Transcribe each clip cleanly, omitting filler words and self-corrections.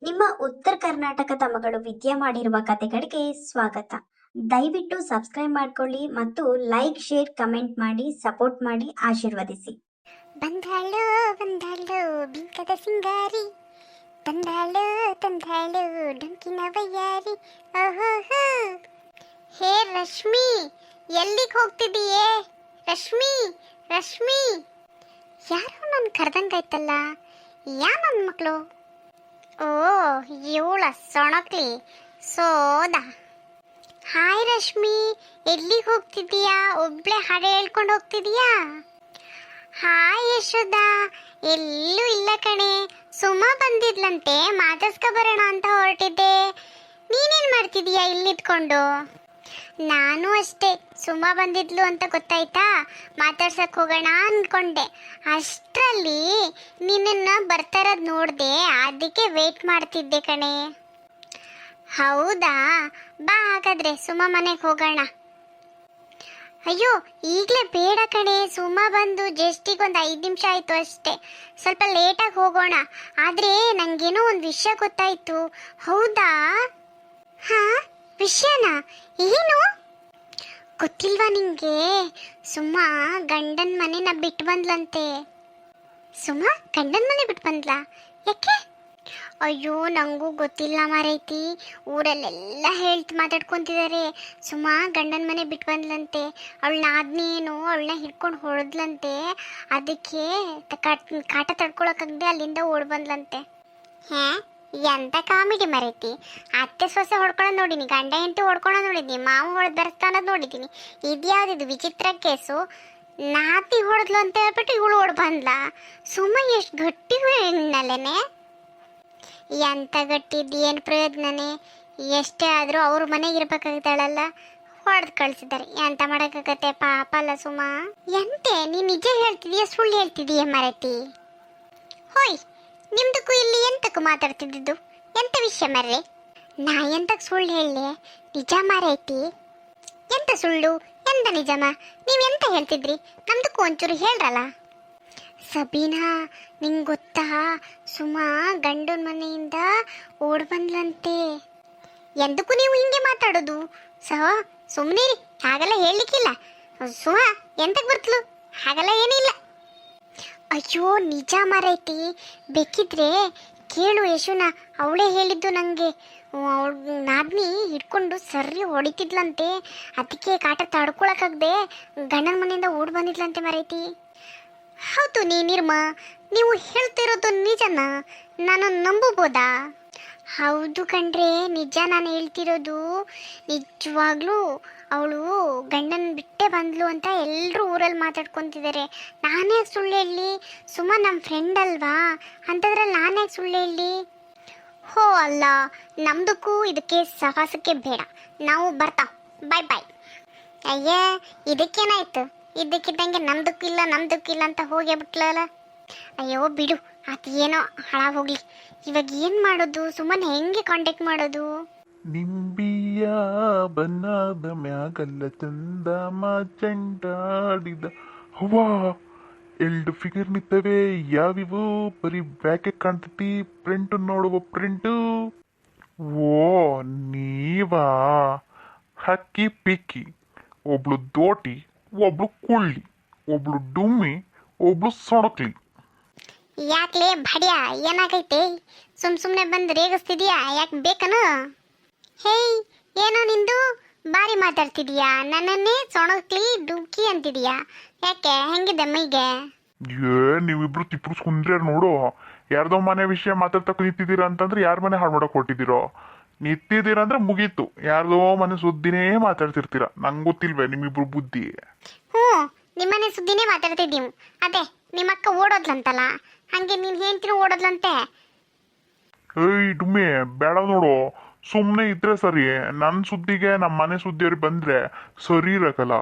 ನಿಮ್ಮ ಉತ್ತರ ಕರ್ನಾಟಕದ ಮಗಳು ವಿದ್ಯೆ ಮಾಡಿರುವ ಕತೆಗಳಿಗೆ ಸ್ವಾಗತ. ದಯವಿಟ್ಟು ಸಬ್ಸ್ಕ್ರೈಬ್ ಮಾಡ್ಕೊಳ್ಳಿ ಮತ್ತು ಲೈಕ್, ಶೇರ್, ಕಮೆಂಟ್ ಮಾಡಿ ಸಪೋರ್ಟ್ ಮಾಡಿ ಆಶೀರ್ವದಿಸಿ. ಬಂದಾಳು ಬಂದಾಳು ಬಿಂಕದ ಸಿಂಗಾರಿ, ತಂದಾಳು ತಂದಾಳು ಡೊಂಕಿನ ವಯ್ಯಾರಿ. ಓಹೋ, ಹೇ ರಶ್ಮಿ, ಎಲ್ಲಿಗೆ ಹೋಗ್ತಿದೀಯೇ? ರಶ್ಮಿ ರಶ್ಮಿ, ಯಾರೋ ನಾನು ಕರ್ದಂಗಾಯ್ತಲ್ಲ. ನನ್ನ ಮಕ್ಕಳು? ಓ, ಇವಳ ಸೊಣಕ್ಲಿ ಸೋದ. ಹಾಯ್ ರಶ್ಮಿ, ಎಲ್ಲಿಗೆ ಹೋಗ್ತಿದೀಯಾ? ಒಬ್ಳೆ ಹಾಡು ಹೇಳ್ಕೊಂಡು ಹೋಗ್ತಿದೀಯಾ? ಹಾಯ್ ಯಶೋದ, ಎಲ್ಲೂ ಇಲ್ಲ ಕಣೆ. ಸುಮಾ ಬಂದಿದ್ಲಂತೆ, ಮಾತಾಡ್ಸ್ಕೊ ಬರೋಣ ಅಂತ ಹೊರಟಿದ್ದೆ. ನೀನೇನು ಮಾಡ್ತಿದೀಯಾ ಇಲ್ಲಿದ್ಕೊಂಡು? ನಾನು ಅಷ್ಟೇ, ಸುಮಾ ಬಂದಿದ್ಲು ಅಂತ ಗೊತ್ತಾಯ್ತಾ, ಮಾತಾಡ್ಸಕ್ ಹೋಗೋಣ ಅನ್ಕೊಂಡೆ. ಅಷ್ಟರಲ್ಲಿ ನಿನ್ನನ್ನು ಬರ್ತಾರದ್ ನೋಡಿದೆ, ಅದಕ್ಕೆ ವೇಟ್ ಮಾಡ್ತಿದ್ದೆ ಕಣೆ. ಹೌದಾ, ಬಾ ಹಾಗಾದ್ರೆ ಸುಮಾ ಮನೆಗೆ ಹೋಗೋಣ. ಅಯ್ಯೋ, ಈಗಲೇ ಬೇಡ ಕಣೆ, ಸುಮಾ ಬಂದು ಜಸ್ಟಿಗೊಂದು 5 ನಿಮಿಷ ಆಯಿತು ಅಷ್ಟೇ. ಸ್ವಲ್ಪ ಲೇಟಾಗಿ ಹೋಗೋಣ. ಆದರೆ ನನಗೇನೋ ಒಂದು ವಿಷಯ ಗೊತ್ತಾಯಿತು. ಹೌದಾ? ಹಾಂ, ವಿಷಯನಾ? ಏನು ಗೊತ್ತಿಲ್ವಾ ನಿಂಗೆ? ಸುಮಾ ಗಂಡನ ಮನೆನ ಬಿಟ್ಟು ಬಂದ್ಲಂತೆ. ಸುಮಾ ಗಂಡನ ಮನೆ ಬಿಟ್ಟು ಬಂದ್ಲಾ? ಯಾಕೆ? ಅಯ್ಯೋ, ನನಗೂ ಗೊತ್ತಿಲ್ಲ ಮಾರೈತಿ. ಊರಲ್ಲೆಲ್ಲ ಮಾತಾಡ್ಕೊತಿದ್ದಾರೆ. ಸುಮಾ ಗಂಡನ ಮನೆ ಬಿಟ್ಟು ಬಂದ್ಲಂತೆ. ಅವಳನ್ನ ಆದ್ನೇನು ಅವಳನ್ನ ಹಿಡ್ಕೊಂಡು ಹೊಡೆದ್ಲಂತೆ. ಅದಕ್ಕೆ ಕಾಟ ತಡ್ಕೊಳಕ್ಕಾಗದೆ ಅಲ್ಲಿಂದ ಓಡ್ ಬಂದ್ಲಂತೆ. ಹೇ, ಎಂತ ಕಾಮಿಡಿ ಮರೈತಿ. ಅತ್ತೆ ಸೊಸೆ ಹೊಡ್ಕೊಳ್ಳೋದು ನೋಡಿನಿ, ಗಂಡ ಹೆಂಡತಿ ಹೊಡ್ಕೊಳ್ಳೋದು ನೋಡಿದ್ದೀನಿ, ಮಾವ ಹೊಡೆದು ಬರೆಸ್ತಾನದು ನೋಡಿದ್ದೀನಿ. ಇದ್ಯಾವ್ದಿದು ವಿಚಿತ್ರ ಕೇಸು? ನಾತಿ ಹೊಡೆದ್ಲು ಅಂತ ಹೇಳ್ಬಿಟ್ಟು ಇವಳು ಓಡ್ ಬಂದ್ಲ. ಸುಮಾ ಎಷ್ಟು ಗಟ್ಟಿ ನಲ್ಲೇನೆ. ಎಂತ ಗಟ್ಟಿದ್ದು ಏನು ಪ್ರಯೋಜನನೇ? ಎಷ್ಟೇ ಆದರೂ ಅವ್ರ ಮನೆಗೆ ಇರ್ಬೇಕಾಗ್ತಾಳಲ್ಲ, ಹೊಡೆದು ಕಳಿಸಿದ್ದಾರೆ. ಎಂತ ಮಾಡೋಕ್ಕಾಗತ್ತೆ? ಪಾಪ ಅಲ್ಲ ಸುಮಾ. ಎಂತೆ ನೀನು ನಿಜ ಹೇಳ್ತಿದೀಯ ಸುಳ್ಳು ಹೇಳ್ತಿದೀಯ ಮರತಿ? ಹೋಯ್, ನಿಮ್ದಕ್ಕೂ ಇಲ್ಲಿ ಎಂತಕ್ಕೂ ಮಾತಾಡ್ತಿದ್ದು? ಎಂತ ವಿಷಯ ಮರ್ರೆ? ನಾ ಎಂತಕ್ಕೆ ಸುಳ್ಳು ಹೇಳಲೆ? ನಿಜ ಮಾರೈತಿ. ಎಂತ ಸುಳ್ಳು ಎಂತ ನಿಜಮ್ಮ? ನೀವೆಂತ ಹೇಳ್ತಿದ್ರಿ? ನಮ್ದಕ್ಕೂ ಒಂಚೂರು ಹೇಳ್ರಲ್ಲ. ಸಬೀನಾ, ನಿಂಗೆ ಗೊತ್ತಾ, ಸುಮಾ ಗಂಡನ ಮನೆಯಿಂದ ಓಡ್ ಬಂದ್ಲಂತೆ. ಎಂದಕ್ಕೂ ನೀವು ಹಿಂಗೆ ಮಾತಾಡೋದು? ಸುಮ್ಮನೆ ಹಾಗೆಲ್ಲ ಹೇಳಲಿಕ್ಕಿಲ್ಲ. ಸುಮಾ ಎಂತಕ್ಕೆ ಬರ್ತಲು? ಹಾಗೆಲ್ಲ ಏನಿಲ್ಲ. ಅಯ್ಯೋ, ನಿಜ ಮಾರೈತಿ. ಬೇಕಿದ್ರೆ ಕೇಳು ಯಶುನ, ಅವಳೇ ಹೇಳಿದ್ದು ನನಗೆ. ಅವಳು ನಾದ್ನಿ ಹಿಡ್ಕೊಂಡು ಸರಿ ಹೊಡಿತಿದ್ಲಂತೆ. ಅದಕ್ಕೆ ಕಾಟ ತಡ್ಕೊಳಕ್ಕಾಗದೆ ಗಂಡನ ಮನೆಯಿಂದ ಓಡ್ ಬಂದಿದ್ಲಂತೆ ಮಾರೈತಿ. ಹೌದು ನಿರ್ಮಾ, ನೀವು ಹೇಳ್ತಿರೋದು ನಿಜನ? ನಾನು ನಂಬಬೋದಾ? ಹೌದು ಕಣ್ರೆ, ನಿಜ ನಾನು ಹೇಳ್ತಿರೋದು. ನಿಜವಾಗ್ಲೂ ಅವಳು ಗಂಡನ ಬಿಟ್ಟೆ ಬಂದ್ಲು ಅಂತ ಎಲ್ಲರೂ ಊರಲ್ಲಿ ಮಾತಾಡ್ಕೊತಿದ್ದಾರೆ. ನಾನೇ ಸುಳ್ಳು ಹೇಳಿ? ಸುಮಾ ನಮ್ಮ ಫ್ರೆಂಡ್ ಅಲ್ವಾ, ಅಂಥದ್ರಲ್ಲಿ ನಾನೇ ಸುಳ್ಳು ಹೇಳಿ? ಹೋ ಅಲ್ಲ, ನಮ್ದಕ್ಕೂ ಇದಕ್ಕೆ ಸಹವಾಸಕ್ಕೆ ಬೇಡ. ನಾವು ಬರ್ತಾವ. ಬಾಯ್ ಬಾಯ್. ಅಯ್ಯ, ಇದಕ್ಕೇನಾಯ್ತು? ಇದ್ದಕ್ಕಿದ್ದಂಗೆ ನಮ್ದಕ್ಕಿಲ್ಲ ಅಂತ ಹೋಗೇ ಬಿಟ್ಲಲ್ಲ. ಅಯ್ಯೋ ಬಿಡು, ಅದು ಏನೋ ಹಾಳಾಗೋಗ್ಲಿ. ಇವಾಗ ಏನು ಮಾಡೋದು? ಸುಮ್ಮನೆ ಹೆಂಗೆ ಕಾಂಟ್ಯಾಕ್ಟ್ ಮಾಡೋದು? ನಿಂಬಿಯ ಬನ್ನದ ಮ್ಯಾಗಲ್ಲ ಚಂದ ಮಾಚಂಡಾಡಿದ. ಹವಾ, 2 ಫಿಗರ್ ನಿಂತವೆ. ಯಾವಿವು? ಬರೀ ಬ್ಯಾಕೆ ಕಾಣ್ತತಿ. ಪ್ರಿಂಟ್ ನೋಡುವ ಪ್ರಿಂಟು. ಓ, ನೀವಾ? ಹಕ್ಕಿ ಪಿಕ್ಕಿ. ಒಬ್ಳು ದೋಟಿ, ಒಬ್ಳು ಕುಳ್ಳಿ, ಒಬ್ಳು ಡುಮ್ಮಿ, ಒಬ್ಳು ಸೊಣಕ್ಲಿ. ಯಾಕ್ಲೆ ಭಡ್ಯಾ, ಏನಾಗೈತೆ? ಸುಮ್ಮನೆ ಬಂದು ರೇಗಿಸ್ತಿದ್ಯಾ? ಯಾಕೆ ಬೇಕನು? ಹೇಯ್, ಏನೋ ನಿಂದು ಬಾರಿ ಮಾತಾಡ್ತಿದ್ಯಾ? ನನ್ನನ್ನೇ ಸೊಣಕ್ಲಿ ಡುಕ್ಕಿ ಅಂತಿದ್ಯಾ? ಯಾಕೆ, ಹೆಂಗಿದೆ ಮೈಗೆ? ನೀವಿಬ್ರು ತಿಪ್ರು ಕುಂದ್ರೆ ನೋಡು. ಯಾರ್ದೋ ಮನೆ ವಿಷಯ ಮಾತಾಡ್ತಕ್ಕ ನಿಂತಿದ್ದೀರಾ ಅಂತಂದ್ರೆ ಯಾರ ಮನೆ ಹಾಳು ಮಾಡಕ್ ಕೊಟ್ಟಿದ್ದೀರೋ? ನಿಂತಿದ್ದೀರಂದ್ರೆ ಮುಗೀತು. ಯಾರ್ದೋ ಮನೆ ಸುದ್ದಿನೇ ಮಾತಾಡ್ತಿರ್ತೀರ. ನಂಗೆ ಗೊತ್ತಿಲ್ವೇ ನಿಮ್ಮಿಬ್ರು ಬುದ್ಧಿ? ಹ್ಞೂ, ನಿಮ್ಮನೆ ಸುದ್ದಿನೇ ಮಾತಾಡ್ತಿದ್ದೀವಿ. ಅದೇ ನಿಮ್ಮಕ್ಕ ಓಡೋದ್ಲಂತಲ್ಲ, ಹಂಗೆ ನೀನು ಹೇಳ್ತೀನಿ ಓಡೋದ್ಲಂತೆ. ಏಯ್ ಡುಮ್ಮಿ, ಬೇಡ ನೋಡು. ಸುಮ್ಮನೆ ಇದ್ರೆ ಸರಿ. ನನ್ನ ಸುದ್ದಿಗೆ ನಮ್ಮ ಮನೆ ಸುದ್ದಿಯವ್ರಿಗೆ ಬಂದ್ರೆ ಸರಿ ಇರಕಲ್ಲ.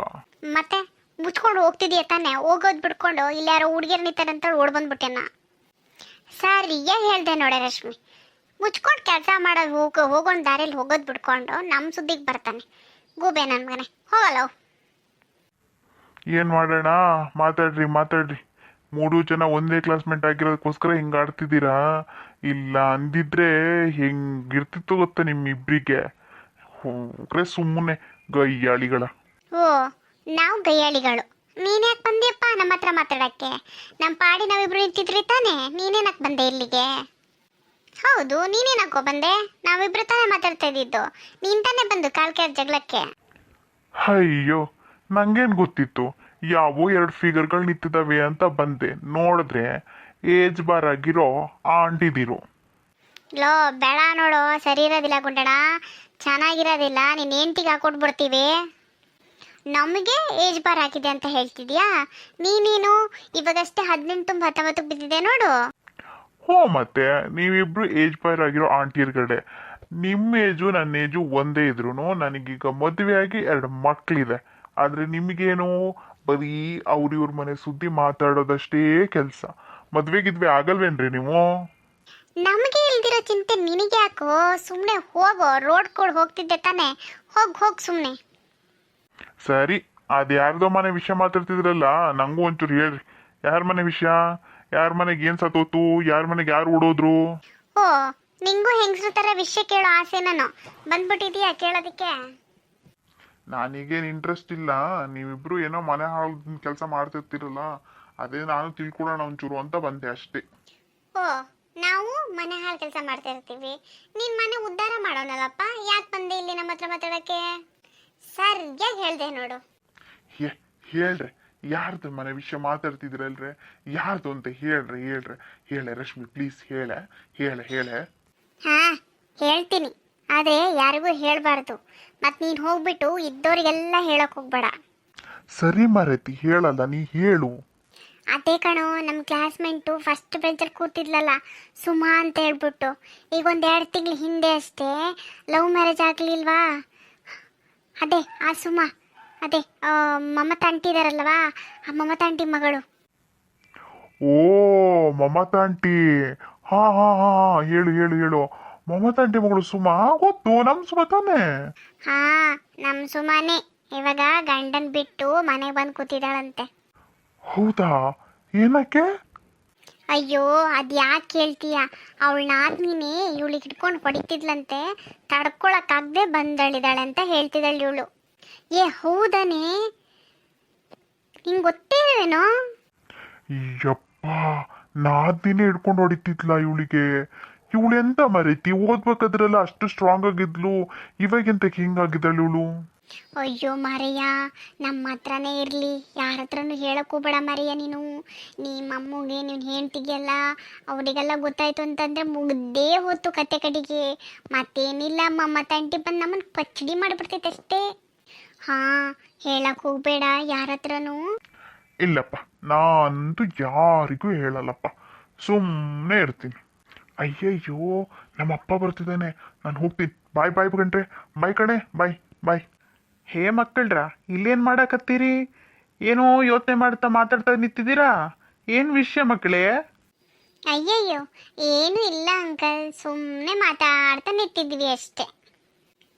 ಮತ್ತೆ ಮುಚ್ಕೊಂಡು ಹೋಗ್ತಿದ್ಯಾ ತಾನೆ? ಹೋಗೋದು ಬಿಡ್ಕೊಂಡು ಇಲ್ಲಿ ಯಾರೋ ಹುಡುಗಿಯರು ನಿಂತಾರಂತ ಓಡ್ ಬಂದ್ಬಿಟ್ಟೆನ. ಸರಿಯಾಗಿ ಹೇಳ್ದೆ ನೋಡೆ ರಶ್ಮಿ. ಮುಚ್ಕೊಂಡು ಕೆಲಸ ಮಾಡೋದು ಹೋಗೋಣ ದಾರಿಯಲ್ಲಿ ಹೋಗೋದು ಬಿಡ್ಕೊಂಡು ನಮ್ಮ ಸುದ್ದಿಗೆ ಬರ್ತಾನೆ ಗೂಬೆ ನನ್ನ ಮನೆ. ಹೋಗಲ್ಲ. ಏನು ಮಾಡೋಣ? ಮಾತಾಡ್ರಿ. 3 ಜನ ಒಂದೇ ಕ್ಲಾಸ್ಮೇಟ್ ಆಗಿರೋದಕ್ಕೋಸ್ಕರ ಹಿಂಗೆ ಆಡ್ತಿದ್ದೀರಾ? ಇಲ್ಲ ಅಂದಿದ್ರೆ ಹೆಂಗಿರ್ತಿತ್ತು ಗೊತ್ತಾ ನಿಮ್ಮಿಬ್ರಿಗೆ. ಹೋಗ್ರೆ ಸುಮ್ಮನೆ ಗಯ್ಯಾಳಿಗಳ. ಓ, ನಾವು ಗಯ್ಯಾಳಿಗಳು. ನೀನ್ಯಾಕೆ ಬಂದಿಯಪ್ಪ ನಮ್ಮ ಹತ್ರ ಮಾತಾಡಕ್ಕೆ? ನಮ್ಮ ಪಾಡಿ ನಾವಿಬ್ರು ನಿಂತಿದ್ರಿ ತಾನೆ, ನೀನೇನಕ್ಕೆ ಬಂದೆ ಇಲ್ಲಿಗೆ? ಹೌದು, ನೀನೇನಕ್ಕೋ ಬಂದೆ? ನಾವಿಬ್ರು ತಾನೇ ಮಾತಾಡ್ತಾ ಇದ್ದಿದ್ದು, ನೀನ್ ತಾನೇ ಬಂದು ಕಾಲ್ಕೆರ್ ಜಗಳಕ್ಕೆ. ಅಯ್ಯೋ, ನಂಗೇನ್ ಗೊತ್ತಿತ್ತು ಯಾವ 2 ಫಿಗರ್ಗಳು ನಿಂತಿದ್ದಾವೆ ಅಂತ ಬಂದೆ. ನೋಡಿದ್ರೆ ಏಜ್ ಬಾರ್ ಆಗಿರೋ ಆಂಟಿದಿರು. ಲೋ ಬೇಡ ನೋಡು, ಸರಿ ಇರೋದಿಲ್ಲ ಗುಂಡಣ, ಚೆನ್ನಾಗಿರೋದಿಲ್ಲ. ನೀನು ಹೆಂಡ್ತಿಗೆ ಹಾಕೊಟ್ಬಿಡ್ತೀವಿ. ನಮಗೆ ಏಜ್ ಬಾರ್ ಹಾಕಿದೆ ಅಂತ ಹೇಳ್ತಿದ್ಯಾ? ನೀನೇನು ಇವಾಗಷ್ಟೇ 18 ತುಂಬ 19 ಬಿದ್ದಿದೆ ನೋಡು. ಹೋ, ಮತ್ತೆ ನೀವಿಬ್ರು ಏಜ್ ಬಾರ್ ಆಗಿರೋ ಆಂಟಿಯರ್ಗಡೆ. ನಿಮ್ಮ ಏಜು ನನ್ನ ಏಜು ಒಂದೇ ಇದ್ರು ನನಗೀಗ ಮದುವೆ ಆಗಿ 2 ಮಕ್ಳಿದೆ. ಆದ್ರೆ ನಿಮಗೇನು ಬರೀ ಇವ್ರ ಮನೆ ಸುದ್ದಿ ಮಾತಾಡೋದಷ್ಟೇ ಕೆಲಸ. ಮದ್ವೆಗಿದ್ವೆ ಆಗಲ್ವೇನ್ರಿ ನೀವು? ನಮಗೆ ಇಲ್ದಿರೋ ಚಿಂತೆ ನಿನಗೆ ಯಾಕೋ? ಸುಮ್ಮನೆ ಹೋಗೋ, ರೋಡ್ ಕೋಡ್ ಹೋಗ್ತಿದ್ದೆ ತಾನೆ, ಹೋಗ್ ಸುಮ್ಮನೆ. ಸರಿ, ಅದು ಯಾರ್ದೋ ಮನೆ ವಿಷಯ ಮಾತಾಡ್ತಿದ್ರಲ್ಲ, ನಂಗೂ ಒಂಚೂರು ಹೇಳ್ರಿ. ಯಾರ ಮನೆ ವಿಷಯ? ಯಾರ ಮನೆಗೆ ಏನ್ ಸತ್ತೋತು? ಯಾರ ಮನೆಗೆ ಯಾರು ಓಡೋದ್ರು? ಓ, ನಿಂಗೂ ಹೆಂಗಸ್ರ ಥರ ವಿಷಯ ಕೇಳೋ ಆಸೆ ನಾನು ಬಂದ್ಬಿಟ್ಟಿದೀಯಾ ಕೇಳೋದಕ್ಕೆ? ನನಗೇನು ಇಂಟ್ರೆಸ್ಟ್ ಇಲ್ಲ. ನೀವಿಬ್ರು ಏನೋ ಮನೆ ಹಾಳು ಕೆಲಸ ಮಾಡ್ತಿರ್ತಿರಲ್ಲ, ಅದೇ ನಾನು ತಿಳ್ಕೊಳ್ಳೋಣ ಒಂಚೂರು ಅಂತ ಬಂದೆ ಅಷ್ಟೇ. ಓ, ನಾವು ಮನೆ ಹಾಳು ಕೆಲಸ ಮಾಡ್ತಾ ಇರ್ತೀವಿ, ನೀನ್ ಮನೆ ಉದ್ಧಾರ ಮಾಡೋಣಲ್ಲಪ್ಪ. ಯಾಕೆ ಬಂದೆ ಇಲ್ಲಿ ನಮ್ಮ ಹತ್ರ ಮಾತಾಡಕ್ಕೆ? ಸರಿಯಾಗಿ ಹೇಳ್ದೆ ನೋಡು. ಹೇಳ್ರಿ, ಯಾರ್ದು ಮನೆ ವಿಷಯ ಮಾತಾಡ್ತಿದ್ರಲ್ರಿ? ಯಾರ್ದು ಅಂತ ಹೇಳೆ ರಶ್ಮಿ, ಪ್ಲೀಸ್ ಹೇಳೆ. ಹಾ, ಹೇಳ್ತೀನಿ, ಆದ್ರೆ ಯಾರಿಗೂ ಹೇಳ್ಬಾರ್ದು. ಮತ್ ನೀನ್ ಹೋಗ್ಬಿಟ್ಟು ಇದ್ದೋರಿಗೆಲ್ಲ ಹೇಳಕ್ ಹೋಗ್ಬೇಡ. ಸರಿ ಮಾರೈತಿ, ಹೇಳಲ್ಲ, ನೀ ಹೇಳು. ಅದೇ ಕಣೋ, ನಮ್ಮ ಕ್ಲಾಸ್ಮೇಟು ಫಸ್ಟ್ ಬೆಂಚಲ್ಲಿ ಕೂತಿದ್ಲಲ್ಲ ಸುಮಾ ಅಂತ ಹೇಳ್ಬಿಟ್ಟು, ಈಗ 1-2 ತಿಂಗಳ ಹಿಂದೆ ಅಷ್ಟೇ ಲವ್ ಮ್ಯಾರೇಜ್ ಆಗ್ಲಿಲ್ವಾ? ಅದೇ ಆ ಸುಮಾ, ಅದೇ ಮಮತಾ ಆಂಟಿ ಇದಾರಲ್ವಾ, ಆ ಮಮತಾ ಆಂಟಿ ಮಗಳು. ಓ, ಮಮತಾ ಆಂಟಿ. ಹಾ, ಹೇಳು. ಮಮತಾ ಆಂಟಿ ಮಗಳು ಸುಮಾ ಗೊತ್ತು, ನಮ್ ಸುಮಾ ತಾನೆ? ಹಾ, ನಮ್ಮ ಸುಮಾನೇ ಇವಾಗ ಗಂಡನ್ ಬಿಟ್ಟು ಮನೆಗೆ ಬಂದು ಕೂತಿದ್ದಾಳಂತೆ. ಹೌದಾ? ಏನಕ್ಕೆ? ಅಯ್ಯೋ, ಅದು ಯಾಕೆ ಕೇಳ್ತೀಯ? ಅವಳನ್ನ ಆದ್ಮೀನೇ ಇವಳಿಗೆ ಹಿಡ್ಕೊಂಡು ಹೊಡಿತಿದ್ಲಂತೆ, ತಡ್ಕೊಳಕ್ಕಾಗದೆ ಬಂದಳಿದಾಳೆ ಅಂತ ಹೇಳ್ತಿದ್ದಾಳೆ ಇವಳು. ಏ ಹೌದಾನೆ? ನಿಂಗೆ ಗೊತ್ತೇನೋ? ಯಪ್ಪ, ನಾದಿನೇ ಹಿಡ್ಕೊಂಡು ಹೊಡಿತಿದ್ಲ ಇವಳಿಗೆ. ಇವಳು ಎಂತ ಮರೀತಿ, ಓದ್ಬೇಕಾದ್ರೆಲ್ಲ ಅಷ್ಟು ಸ್ಟ್ರಾಂಗ್ ಆಗಿದ್ಲು, ಇವಾಗೆಂತಕ್ಕೆ ಹಿಂಗಾಗಿದ್ದಾಳೆ ಇವಳು? ಅಯ್ಯೋ ಮಾರಯ್ಯ, ನಮ್ಮ ಹತ್ರನೇ ಇರಲಿ, ಯಾರ ಹತ್ರನೂ ಹೇಳಕ್ ಹೋಗ್ಬೇಡ ಮಾರಯ್ಯ ನೀನು. ನಿಮ್ಮ ಅಮ್ಮಗೆ ನೀನು ಹೇಳ್ತಿಗೆಲ್ಲ ಅವರಿಗೆಲ್ಲ ಗೊತ್ತಾಯ್ತು ಅಂತಂದ್ರೆ ಮುಗ್ದೇ ಹೋತು ಕತೆ ಕಡೆಗೆ. ಮತ್ತೇನಿಲ್ಲ, ಮಮತಾ ಆಂಟಿ ಬಂದು ನಮ್ಮನ್ನು ಪಚ್ಚಡಿ ಮಾಡಿಬಿಡ್ತೈತೆ ಅಷ್ಟೇ. ಹಾ, ಹೇಳಕ್ ಹೋಗ್ಬೇಡ ಯಾರ ಹತ್ರನೂ. ಇಲ್ಲಪ್ಪ, ನಾನಂತೂ ಯಾರಿಗೂ ಹೇಳಲ್ಲಪ್ಪ, ಸುಮ್ಮನೆ ಇರ್ತೀನಿ. ಅಯ್ಯಯ್ಯೋ, ನಮ್ಮಪ್ಪ ಬರ್ತಿದ್ದಾನೆ, ನಾನು ಹೋಗ್ತೀನಿ. ಬಾಯ್ ಗಂಟ್ರೆ, ಬಾಯ್ ಕಣೆ, ಬಾಯ್. ಹೇ ಮಕ್ಕಳ್ರ, ಇಲ್ಲೇನು ಮಾಡಕತ್ತೀರಿ? ಏನೋ ಯೋಚನೆ ಮಾಡ್ತಾ ಮಾತಾಡ್ತಾ ನಿಂತಿದ್ದೀರಾ? ಏನು ವಿಷಯ ಮಕ್ಕಳೇ? ಅಯ್ಯಯ್ಯೋ, ಏನೂ ಇಲ್ಲ ಅಂಕಲ್, ಸುಮ್ಮನೆ ಮಾತಾಡ್ತಾ ನಿಂತಿದ್ವಿ ಅಷ್ಟೇ.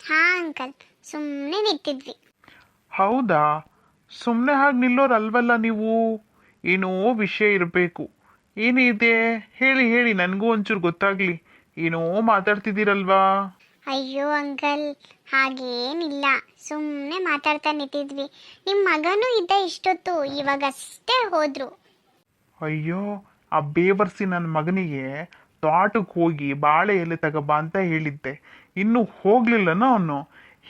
ಹಾ ಅಂಕಲ್, ಸುಮ್ಮನೆ ನಿಂತಿದ್ವಿ. ಹೌದಾ? ಸುಮ್ಮನೆ ಹಾಗೆ ನಿಲ್ಲೋರಲ್ವಲ್ಲ ನೀವು, ಏನೋ ವಿಷಯ ಇರಬೇಕು. ಏನಿದೆ ಹೇಳಿ, ನನಗೂ ಒಂಚೂರು ಗೊತ್ತಾಗ್ಲಿ. ಏನೋ ಮಾತಾಡ್ತಿದ್ದೀರಲ್ವಾ? ಅಯ್ಯೋ ಅಂಕಲ್, ಹಾಗೇನಿಲ್ಲ, ಸುಮ್ಮನೆ ಮಾತಾಡ್ತಾ ನಿಂತಿದ್ವಿ. ನಿಮ್ಮ ಮಗನೂ ಇದ್ದ ಇಷ್ಟೊತ್ತು, ಇವಾಗಷ್ಟೇ ಹೋದ್ರು. ಅಯ್ಯೋ, ಆ ಬೇವರ್ಸಿ ನನ್ನ ಮಗನಿಗೆ ತೋಟಕ್ಕೆ ಹೋಗಿ ಬಾಳೆ ಎಲೆ ತಗೋಬಾ ಅಂತ ಹೇಳಿದ್ದೆ, ಇನ್ನೂ ಹೋಗ್ಲಿಲ್ಲನ ಅವನು.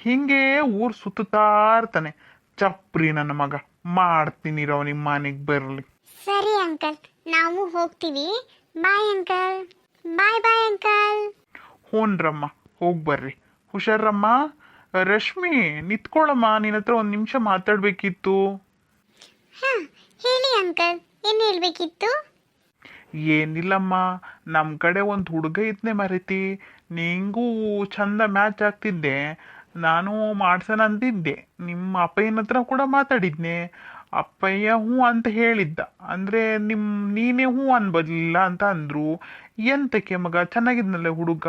ಹಿಂಗೆ ಊರು ಸುತ್ತಾ ಇರ್ತಾನೆ, ಚಪ್ರಿ ನನ್ನ ಮಗ. ಮಾಡ್ತೀನಿರೋ ನಿಮ್ಮ ಮನೆಗೆ ಬರಲಿ. ಸರಿ ಅಂಕಲ್, ನಾವು ಹೋಗ್ತೀವಿ. Bye uncle. Bye uncle. ಹ್ಞೂನ್ರಮ್ಮ, ಹೋಗಿ ಬರ್ರಿ, ಹುಷಾರಮ್ಮ. ರಶ್ಮಿ, ನಿಂತ್ಕೊಳ್ಳಮ್ಮ, ನಿನ್ನ ಹತ್ರ 1 ನಿಮಿಷ ಮಾತಾಡಬೇಕಿತ್ತು. ಹಾ, ಹೇಳಿ ಅಂಕಲ್, ಏನು ಹೇಳ್ಬೇಕಿತ್ತು? ಏನಿಲ್ಲಮ್ಮ, ನಮ್ಮ ಕಡೆ ಒಂದು ಹುಡುಗ ಇದ್ನೆ ಮರೀತಿ, ನಿಂಗೂ ಚಂದ ಮ್ಯಾಚ್ ಆಗ್ತಿದ್ದೆ. ನಾನು ಮಾಡ್ಸೋಣ ಅಂತಿದ್ದೆ, ನಿಮ್ಮ ಅಪ್ಪಯ್ಯನ ಹತ್ರ ಕೂಡ ಮಾತಾಡಿದ್ನೆ. ಅಪ್ಪಯ್ಯ ಹ್ಞೂ ಅಂತ ಹೇಳಿದ್ದ, ಅಂದರೆ ನೀನೇ ಹ್ಞೂ ಅನ್ಬದಿಲ್ಲ ಅಂತ ಅಂದರು. ಎಂತಕ್ಕೆ ಮಗ, ಚೆನ್ನಾಗಿದ್ನಲ್ಲ ಹುಡುಗ,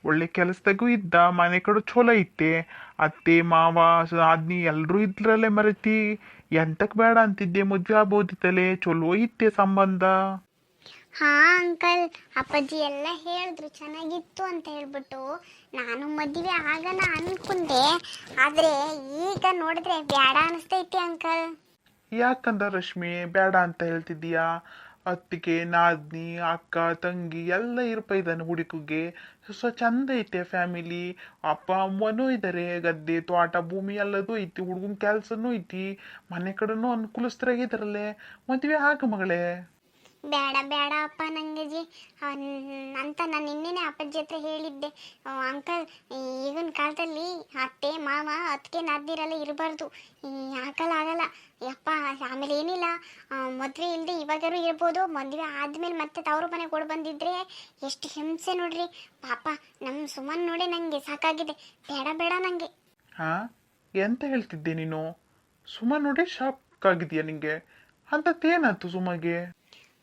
ಒಳ್ಳೆ ಕೆಲಸದಾಗೂ ಇದ್ದ, ಮನೆ ಕಡೆ ಚಲೋ ಇತ್ತೆ, ಅತ್ತೆ ಮಾವ ಆದ್ನಿ ಎಲ್ಲರೂ ಇದ್ರಲ್ಲೇ ಮರತಿ. ಎಂತಕ್ಕೆ ಬೇಡ ಅಂತಿದ್ದೆ, ಮದುವೆ ಆಗ್ಬೋದಿತ್ತಲೆ, ಚಲೋ ಇತ್ತೆ ಸಂಬಂಧ. ಹಾ ಅಂಕಲ್, ಅಪ್ಪಾಜಿ ಎಲ್ಲ ಹೇಳಿದ್ರು ಚೆನ್ನಾಗಿತ್ತು ಅಂತ ಹೇಳ್ಬಿಟ್ಟು ನಾನು ಮದುವೆ ಆಗನ ಅನ್ಕೊಂಡೆ. ಆದ್ರೆ ಈಗ ನೋಡಿದ್ರೆ ಬ್ಯಾಡ ಅನಿಸ್ತೈತಿ ಅಂಕಲ್. ಯಾಕಂದ ರಶ್ಮಿ ಬೇಡ ಅಂತ ಹೇಳ್ತಿದ್ದೀಯಾ? ಅತ್ತಿಗೆ ನಾದ್ನಿ ಅಕ್ಕ ತಂಗಿ ಎಲ್ಲ ಇದ್ದಾನೆ ಹುಡುಗಿಗೆ. ಚಂದ ಐತೆ ಫ್ಯಾಮಿಲಿ. ಅಪ್ಪ ಅಮ್ಮನೂ ಇದ್ದಾರೆ, ಗದ್ದೆ ತೋಟ ಭೂಮಿ ಎಲ್ಲದೂ ಐತಿ, ಹುಡುಗನ ಕೆಲ್ಸನೂ ಐತಿ, ಮನೆ ಕಡೆನೂ ಅನುಕೂಲಸ್ಥರಾಗಿದ್ದಾರಲ್ಲೇ. ಮದುವೆ ಆಗ ಮಗಳೇ. ಬೇಡ ಬೇಡ ಅಪ್ಪ ನಂಗೆಜಿ ಅಂತ ನಾನು ನಿನ್ನೆನೆ ಅಪ್ಪಾಜಿ ಹತ್ರ ಹೇಳಿದ್ದೆ. ಅಂಕಲ್, ಈಗಿನ ಕಾಲದಲ್ಲಿ ಅತ್ತೆ ಮಾವ ಅದಕ್ಕೆ ನಾದ್ದಿರಲ್ಲ ಇರಬಾರ್ದು. ಆಗಲ್ಲ ಯಪ್ಪ. ಆಮೇಲೆ ಏನಿಲ್ಲ, ಮದುವೆ ಇಲ್ಲದೆ ಇವಾಗಾರು ಇರ್ಬೋದು, ಮದುವೆ ಆದ್ಮೇಲೆ ಮತ್ತೆ ತವರು ಮನೆ ಕೊಡು ಬಂದಿದ್ರೆ ಎಷ್ಟು ಹಿಂಸೆ ನೋಡ್ರಿ ಪಾಪ. ನಮ್ಮ ಸುಮನ್ ನೋಡಿ ನಂಗೆ ಸಾಕಾಗಿದೆ. ಬೇಡ ಬೇಡ ನಂಗೆ. ಹಾ, ಎಂತ ಹೇಳ್ತಿದ್ದೆ ನೀನು? ಸುಮ್ಮ ನೋಡಿ ಶಾಕ್ ಆಗಿದೆಯಾ ನಿಂಗೆ? ಅಂತದ್ದೇನಾಯ್ತು ಸುಮಗೆ?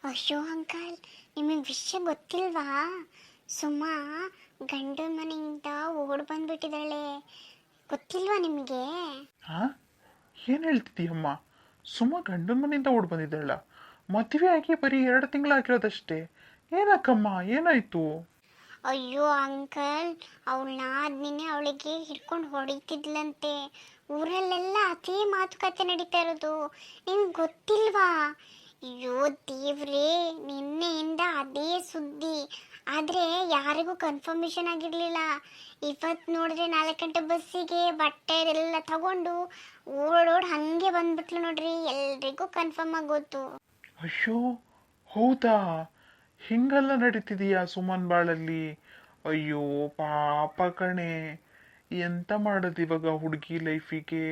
ಅಯ್ಯೋ ಅಂಕಲ್, ನಿಮಗೆ ವಿಷಯ ಗೊತ್ತಿಲ್ವಾ? ಸುಮಾ ಗಂಡನ ಮನೆಯಿಂದ ಓಡ್ ಬಂದ್ಬಿಟ್ಟಿದ್ದಾಳೆ. ಗೊತ್ತಿಲ್ವಾ ನಿಮಗೆ? ಹಾ, ಏನ್ ಹೇಳ್ತಿದ್ದೀಯಮ್ಮ? ಸುಮ್ಮ ಗಂಡನ ಮನೆಯಿಂದ ಓಡ್ ಬಂದಿದ್ದಾಳ? ಮದುವೆ ಆಗಿ ಬರೀ 2 ತಿಂಗಳಾಗಿರೋದಷ್ಟೇ. ಏನಕ್ಕಮ್ಮ, ಏನಾಯ್ತು? ಅಯ್ಯೋ ಅಂಕಲ್, ಅವಳನ್ನ ಆದ್ಮೇಲೆ ಅವಳಿಗೆ ಹಿಡ್ಕೊಂಡು ಹೊಡಿತಿದ್ಲಂತೆ. ಊರಲ್ಲೆಲ್ಲ ಅದೇ ಮಾತುಕತೆ ನಡೀತಾ ಇರೋದು. ನಿಮ್ಗೆ ಗೊತ್ತಿಲ್ವಾ? ಅಯ್ಯೋ ದೇವ್ರೇ, ನಿನ್ನೆಯಿಂದ ಅದೇ ಸುದ್ದಿ. ಆದರೆ ಯಾರಿಗೂ ಕನ್ಫರ್ಮೇಷನ್ ಆಗಿರಲಿಲ್ಲ. ಇವತ್ತು ನೋಡಿದ್ರೆ 4 ಗಂಟೆ ಬಸ್ಸಿಗೆ ಬಟ್ಟೆ ಎಲ್ಲ ತಗೊಂಡು ಓಡೋಡ್ ಹಾಗೆ ಬಂದ್ಬಿಟ್ಲು ನೋಡ್ರಿ. ಎಲ್ರಿಗೂ ಕನ್ಫರ್ಮ್ ಆಗೋತು. ಅಯ್ಯೋ, ಹೌದಾ? ಹಿಂಗೆಲ್ಲ ನಡೀತಿದೀಯಾ ಸುಮನ್ ಬಾಳಲ್ಲಿ? ಅಯ್ಯೋ ಪಾಪ ಕಣೆ. ಎಂತ ಮಾಡೋದು ಇವಾಗ ಹುಡುಗಿ ಲೈಫಿಗೆ?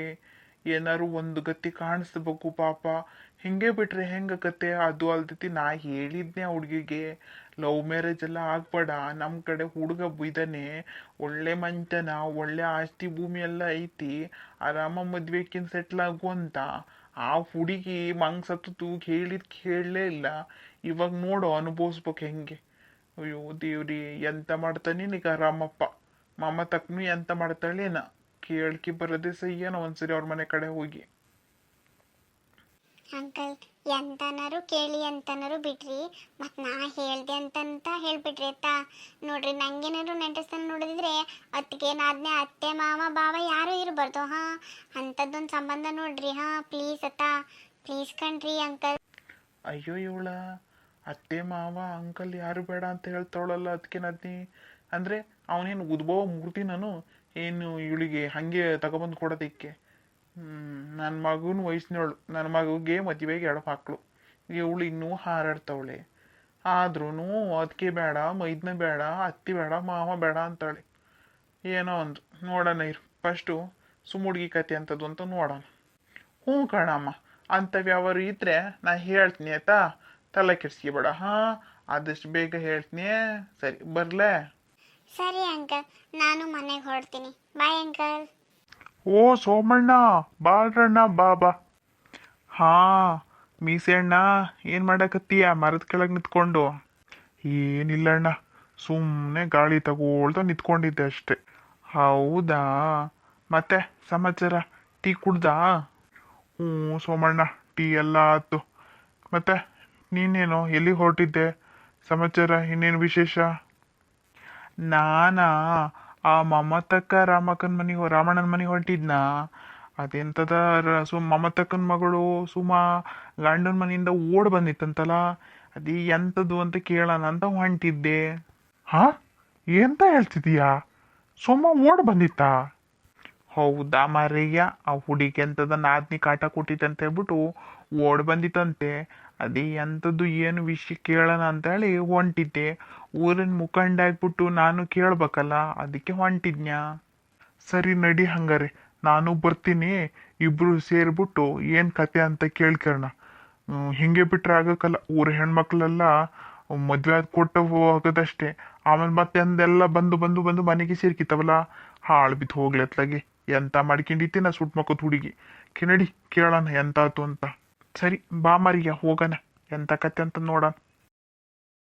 ಏನಾರು ಒಂದು ಗತಿ ಕಾಣಿಸ್ಬೇಕು ಪಾಪ. ಹಿಂಗೆ ಬಿಟ್ರೆ ಹೆಂಗಕತ್ತೆ? ಅದು ಅಲ್ದತಿ ನಾ ಹೇಳಿದ್ನೆ ಆ ಹುಡುಗಿಗೆ, ಲವ್ ಮ್ಯಾರೇಜ್ ಎಲ್ಲ ಆಗ್ಬೇಡ, ನಮ್ಮ ಕಡೆ ಹುಡುಗ ಇದ್ದಾನೆ, ಒಳ್ಳೆ ಮಂಚನ, ಒಳ್ಳೆ ಆಸ್ತಿ ಭೂಮಿ ಎಲ್ಲ ಐತಿ, ಆರಾಮ ಮದ್ವೆಕಿನ್ ಸೆಟ್ಲ್ ಆಗು ಅಂತ. ಆ ಹುಡುಗಿ ಮಂಗ್ಸತ್ತು ಹೇಳಿದ್ ಕೇಳಲೇ ಇಲ್ಲ. ಇವಾಗ ನೋಡು ಅನುಭವಿಸ್ಬೇಕು ಹೆಂಗೆ. ಅಯ್ಯೋ ದೇವ್ರಿ, ಎಂತ ಮಾಡ್ತಾನೆ ಈಗ ರಾಮಪ್ಪ. ಮಾಮ ತಕ್ಕನು ಎಂತ ಮಾಡ್ತಾಳೇನ? ಕೇಳ್ಕಿ ಬರೋದೇ ಸಹ್ಯನ ಒಂದ್ಸರಿ ಅವ್ರ ಮನೆ ಕಡೆ ಹೋಗಿ. ಅಂಕಲ್, ಎಂತನಾರು ಕೇಳಿ ಎಂತನಾರು ಬಿಡ್ರಿ, ಮತ್ತು ನಾ ಹೇಳ್ದೆ ಅಂತಂತ ಹೇಳ್ಬಿಡ್ರಿ ಆಯ್ತಾ? ನೋಡ್ರಿ, ನಂಗೇನಾದ್ರು ನೆಂಟಸ್ತನ ನೋಡಿದ್ರೆ ಅತ್ತಿಗೇನಾದ್ನೆ ಅತ್ತೆ ಮಾವ ಬಾವ ಯಾರೂ ಇರಬಾರ್ದು. ಹಾಂ, ಅಂಥದ್ದೊಂದು ಸಂಬಂಧ ನೋಡ್ರಿ. ಹಾಂ, ಪ್ಲೀಸ್ ಅತ್ತಾ, ಪ್ಲೀಸ್ ಕಣ್ರಿ ಅಂಕಲ್. ಅಯ್ಯೋ ಇವಳ ಅತ್ತೆ ಮಾವ ಅಂಕಲ್ ಯಾರು ಬೇಡ ಅಂತ ಹೇಳ್ತಾವಳಲ್ಲ, ಅದಕ್ಕೆ ನದ್ನಿ ಅಂದ್ರೆ ಅವನೇನು ಉದ್ಭವ ಮೂರ್ತಿ ನಾನು ಏನು ಇವಳಿಗೆ ಹಂಗೆ ತಗೊಬಂದು ಕೊಡೋದಕ್ಕೆ? ನನ್ನ ಮಗನ ವಯಸ್ಸಿನವಳು, ನನ್ನ ಮಗುಗೆ ಮದುವೆಗೆ 2 ಮಕ್ಕಳು, ಇವಳು ಇನ್ನೂ ಹಾರಾಡ್ತಾವಳೆ. ಆದ್ರೂ ಅದಕ್ಕೆ ಬೇಡ, ಮೈದ್ನ ಬೇಡ, ಅತ್ತಿ ಬೇಡ, ಮಾವ ಬೇಡ ಅಂತಾಳೆ. ಏನೋ ಒಂದು ನೋಡೋಣ ಇರು, ಫಸ್ಟು ಸುಮ್ಮುಡ್ಗಿ ಕತೆ ಅಂತದ್ದು ಅಂತ ನೋಡೋಣ. ಹ್ಞೂ ಕಣಮ್ಮ, ಅಂಥವ್ಯಾವರು ಇದ್ರೆ ನಾ ಹೇಳ್ತೀನಿ ಆಯ್ತಾ? ತಲೆ ಕೆಡ್ಸ್ಕೊಬೇಡ. ಹಾಂ, ಆದಷ್ಟು ಬೇಗ ಹೇಳ್ತೀನಿ. ಸರಿ, ಬರ್ಲೇ? ಸರಿ ಅಂಕಲ್, ನಾನು ಮನೆಗೆ ಹೊರಡ್ತೀನಿ. Bye uncle. ಓ ಸೋಮಣ್ಣ, ಬಾಳ್ರಣ್ಣ, ಬಾ ಬಾ. ಹಾ ಮೀಸೆ ಅಣ್ಣ, ಏನ್ ಮಾಡಕತ್ತೀಯ ಮರದ ಕೆಳಗೆ ನಿಂತ್ಕೊಂಡು? ಏನಿಲ್ಲ ಅಣ್ಣ, ಸುಮ್ಮನೆ ಗಾಳಿ ತಗೊಳ್ತಾ ನಿಂತ್ಕೊಂಡಿದ್ದೆ ಅಷ್ಟೆ. ಹೌದಾ? ಮತ್ತೆ ಸಮಾಚಾರ, ಟೀ ಕುಡ್ದಾ? ಹ್ಞೂ ಸೋಮಣ್ಣ, ಟೀ ಎಲ್ಲ ಆಯ್ತು. ಮತ್ತೆ ನೀನೇನು ಎಲ್ಲಿ ಹೊರಟಿದ್ದೆ? ಸಮಾಚಾರ ಇನ್ನೇನು ವಿಶೇಷ? ನಾನಾ ಆ ಮಮತಕ್ಕ ರಾಮಣ್ಣನ ಮನೆಗೆ ಹೊರಟಿದ್ನಾ? ಅದೆಂತದ ಮಮತಕ್ಕನ ಮಗಳು ಸುಮಾ ಗಂಡನ ಮನೆಯಿಂದ ಓಡ್ ಬಂದಿತ್ತಂತಲ್ಲ, ಅದೇ ಎಂತದು ಅಂತ ಕೇಳೋಣ ಅಂತ ಹೊಂಟಿದ್ದೆ. ಹಾ, ಎಂತ ಹೇಳ್ತಿದೀಯಾ? ಸುಮ್ಮ ಓಡ್ ಬಂದಿತ್ತಾ? ಹೌದಾ ಮಾರಯ್ಯ, ಆ ಹುಡುಗಿ ಎಂತದ ನಾದ್ನಿ ಕಾಟ ಕೊಟ್ಟಿತ್ತಂತ ಹೇಳ್ಬಿಟ್ಟು ಓಡ್ ಬಂದಿತ್ತಂತೆ. ಅದೇ ಎಂಥದ್ದು ಏನು ವಿಷಯ ಕೇಳೋಣ ಅಂತ ಹೇಳಿ ಹೊಂಟಿದ್ದೆ. ಊರಿನ ಮುಖಂಡ ಆಗ್ಬಿಟ್ಟು ನಾನು ಕೇಳ್ಬೇಕಲ್ಲ, ಅದಕ್ಕೆ ಹೊಂಟಿದ್ನ್ಯಾ. ಸರಿ ನಡಿ ಹಂಗಾರೆ, ನಾನು ಬರ್ತೀನಿ. ಇಬ್ರು ಸೇರ್ಬಿಟ್ಟು ಏನ್ ಕತೆ ಅಂತ ಕೇಳ್ಕರೋಣ. ಹಿಂಗೆ ಬಿಟ್ರೆ ಆಗಕ್ಕಲ್ಲ, ಊರ ಹೆಣ್ಮಕ್ಳೆಲ್ಲ ಮದ್ವೆ ಆದ್ ಕೊಟ್ಟು ಹೋಗೋದಷ್ಟೇ. ಆಮೇಲೆ ಮತ್ತೆ ಅಂದೆಲ್ಲ ಬಂದು ಬಂದು ಬಂದು ಮನೆಗೆ ಸೇರ್ಕಿತ್ತವಲ್ಲ, ಹಾಳು ಬಿದ್ದು ಹೋಗ್ಲತ್ಲಾಗೆ. ಎಂತ ಮಾಡ್ಕೊಂಡಿತ್ತಿ ನಾ ಸುಟ್ ಮಕ್ಕದ ಹುಡುಗಿ. ನಡಿ ಕೇಳೋಣ ಎಂತಾತು ಅಂತ. ಸರಿ ಬಾ ಮರಿಯ ಹೋಗೋಣ, ಎಂತ ಕತೆ ಅಂತ ನೋಡೋಣ.